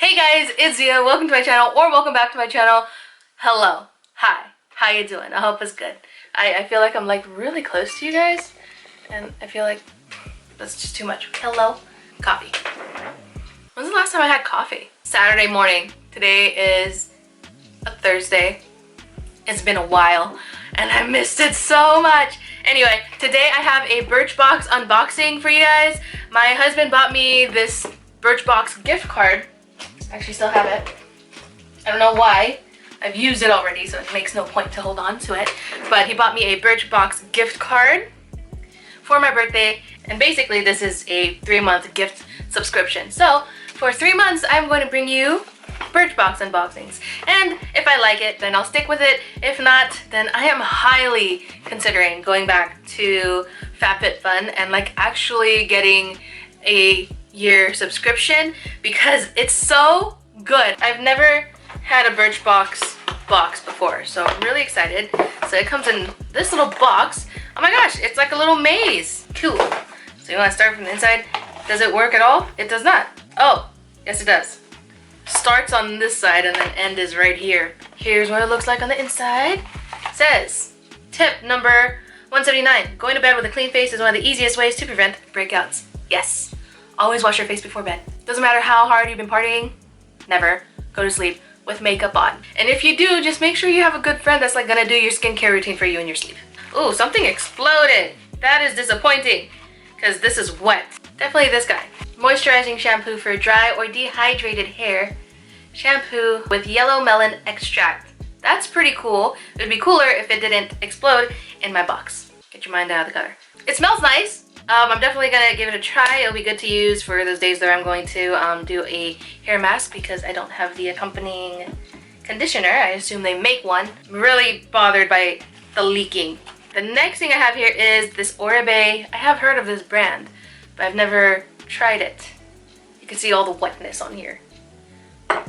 Hey guys, it's Ziya. Welcome to my channel, or welcome back to my channel. Hello. Hi. How you doing? I hope it's good. I feel like I'm like really close to you guys, and I feel like that's just too much. Hello. Coffee. When's the last time I had coffee? Saturday morning. Today is a Thursday. It's been a while, and I missed it so much. Anyway, today I have a Birchbox unboxing for you guys. My husband bought me this Birchbox gift card. I actually still have it. I don't know why. I've used it already, so it makes no point to hold on to it. But he bought me a Birchbox gift card for my birthday. And basically, this is a 3-month gift subscription. So, for 3 months, I'm going to bring you Birchbox unboxings. And if I like it, then I'll stick with it. If not, then I am highly considering going back to FabFitFun and like actually getting a year subscription because it's so good. I've never had a Birchbox box before, so I'm really excited. So it comes in this little box. Oh my gosh, it's like a little maze. Cool. So you want to start from the inside. Does it work at all? It does not. Oh, yes it does. Starts on this side and then end is right here. Here's what it looks like on the inside. It says, tip number 179. Going to bed with a clean face is one of the easiest ways to prevent breakouts. Yes. Always wash your face before bed. Doesn't matter how hard you've been partying, never go to sleep with makeup on. And if you do, just make sure you have a good friend that's like gonna do your skincare routine for you in your sleep. Ooh, something exploded. That is disappointing because this is wet. Definitely this guy. Moisturizing shampoo for dry or dehydrated hair. Shampoo with yellow melon extract. That's pretty cool. It would be cooler if it didn't explode in my box. Get your mind out of the gutter. It smells nice. I'm definitely gonna give it a try. It'll be good to use for those days that I'm going to do a hair mask because I don't have the accompanying conditioner. I assume they make one. I'm really bothered by the leaking. The next thing I have here is this Oribe. I have heard of this brand, but I've never tried it. You can see all the wetness on here.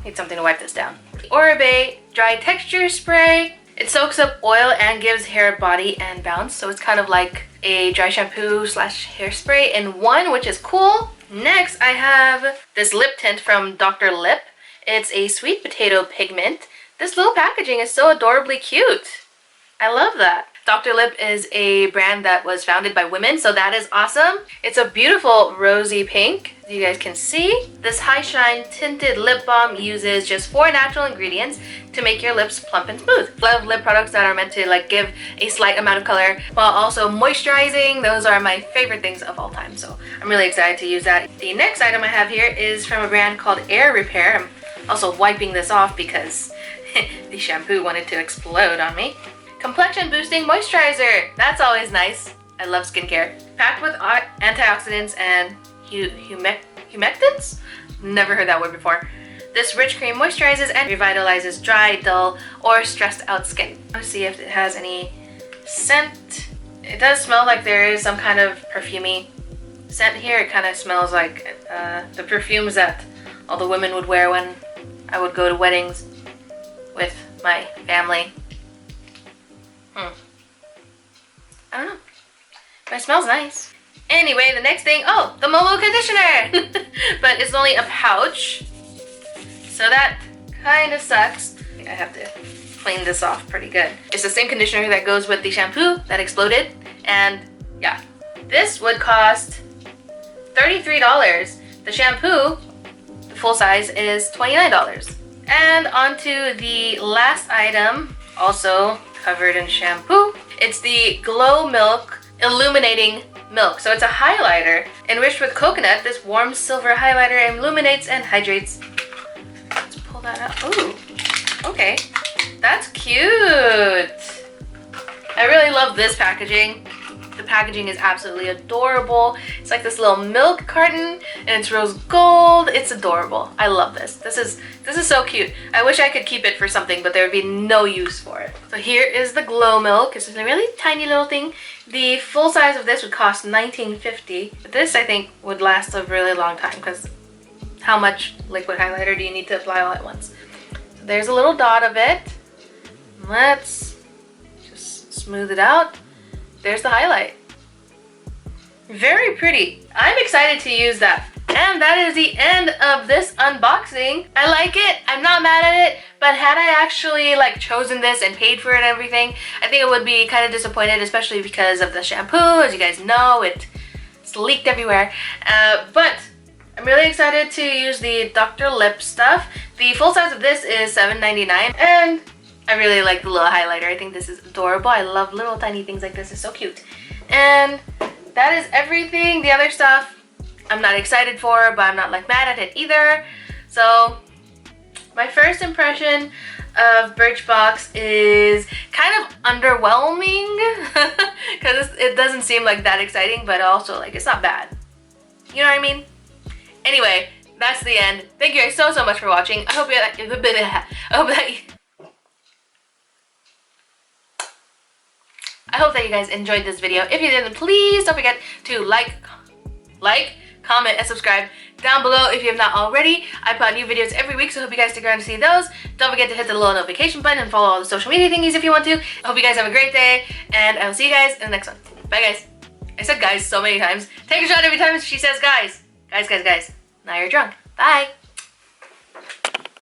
Need something to wipe this down. The Oribe Dry Texture Spray. It soaks up oil and gives hair body and bounce, so it's kind of like a dry shampoo slash hairspray in one, which is cool. Next, I have this lip tint from Dr. Lip. It's a sweet potato pigment. This little packaging is so adorably cute. I love that. Dr. Lip is a brand that was founded by women, so that is awesome. It's a beautiful rosy pink, as you guys can see. This high shine tinted lip balm uses just 4 natural ingredients to make your lips plump and smooth. Love lip products that are meant to like give a slight amount of color while also moisturizing. Those are my favorite things of all time, so I'm really excited to use that. The next item I have here is from a brand called Air Repair. I'm also wiping this off because the shampoo wanted to explode on me. Complexion boosting moisturizer. That's always nice. I love skincare. Packed with antioxidants and humectants? Never heard that word before. This rich cream moisturizes and revitalizes dry, dull, or stressed out skin. Let's see if it has any scent. It does smell like there is some kind of perfumey scent here. It kind of smells like the perfumes that all the women would wear when I would go to weddings with my family. I don't know, but it smells nice. Anyway, the next thing, oh, the Momo conditioner. But it's only a pouch, so that kind of sucks. I have to clean this off pretty good. It's the same conditioner that goes with the shampoo that exploded, and yeah, this would cost $33. The shampoo, the full size, is $29. And onto the last item, also covered in shampoo. It's the Glow Milk Illuminating Milk. So it's a highlighter enriched with coconut. This warm silver highlighter illuminates and hydrates. Let's pull that out. Ooh, okay. That's cute. I really love this packaging. The packaging is absolutely adorable. It's like this little milk carton and it's rose gold. It's adorable. I love this. This is so cute. I wish I could keep it for something, but there would be no use for it. So here is the Glow Milk. It's a really tiny little thing. The full size of this would cost $19.50. But this I think would last a really long time because how much liquid highlighter do you need to apply all at once? So there's a little dot of it. Let's just smooth it out. There's the highlight. Very pretty. I'm excited to use that And that is the end of this unboxing. I like it. I'm not mad at it, but had I actually like chosen this and paid for it and everything, I think I would be kind of disappointed, especially because of the shampoo. As you guys know, it's leaked everywhere. But I'm really excited to use the Dr. Lip stuff. The full size of this is $7.99, and I really like the little highlighter. I think this is adorable. I love little tiny things like this. It's so cute. And that is everything. The other stuff I'm not excited for, but I'm not like mad at it either. So my first impression of Birchbox is kind of underwhelming because it doesn't seem like that exciting, but also like it's not bad. You know what I mean? Anyway, that's the end. Thank you guys so much for watching. I hope that you guys enjoyed this video. If you did, then please don't forget to like, comment, and subscribe down below if you have not already. I put out new videos every week, so I hope you guys stick around to see those. Don't forget to hit the little notification button and follow all the social media thingies if you want to. I hope you guys have a great day, and I will see you guys in the next one. Bye, guys. I said guys so many times. Take a shot every time she says guys. Guys. Now you're drunk. Bye.